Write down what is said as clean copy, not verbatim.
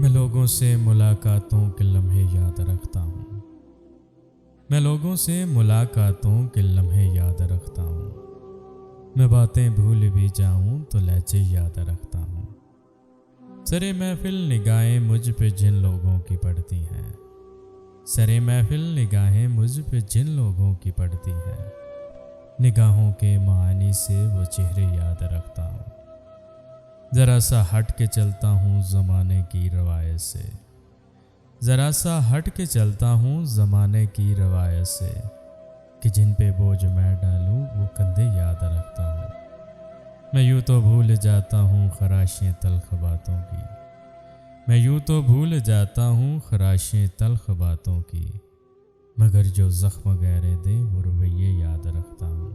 میں لوگوں سے ملاقاتوں کے لمحے یاد رکھتا ہوں۔ میں لوگوں سے ملاقاتوں کے لمحے یاد رکھتا ہوں۔ میں باتیں بھول بھی جاؤں تو لہجے یاد رکھتا ہوں۔ سرے محفل نگاہیں مجھ پہ جن لوگوں کی پڑتی ہیں، سرے محفل نگاہیں مجھ پہ جن لوگوں کی پڑتی ہیں، نگاہوں کے معانی سے وہ چہرے یاد رکھتا ہوں۔ ذرا سا ہٹ کے چلتا ہوں زمانے کی روایت سے، ذرا سا ہٹ کے چلتا ہوں زمانے کی روایت سے، کہ جن پہ بوجھ میں ڈالوں وہ کندھے یاد رکھتا ہوں۔ میں یوں تو بھول جاتا ہوں خراشیں تلخ باتوں کی، میں یوں تو بھول جاتا ہوں خراشیں تلخ باتوں کی، مگر جو زخم گہرے دیں وہ رویے یاد رکھتا ہوں۔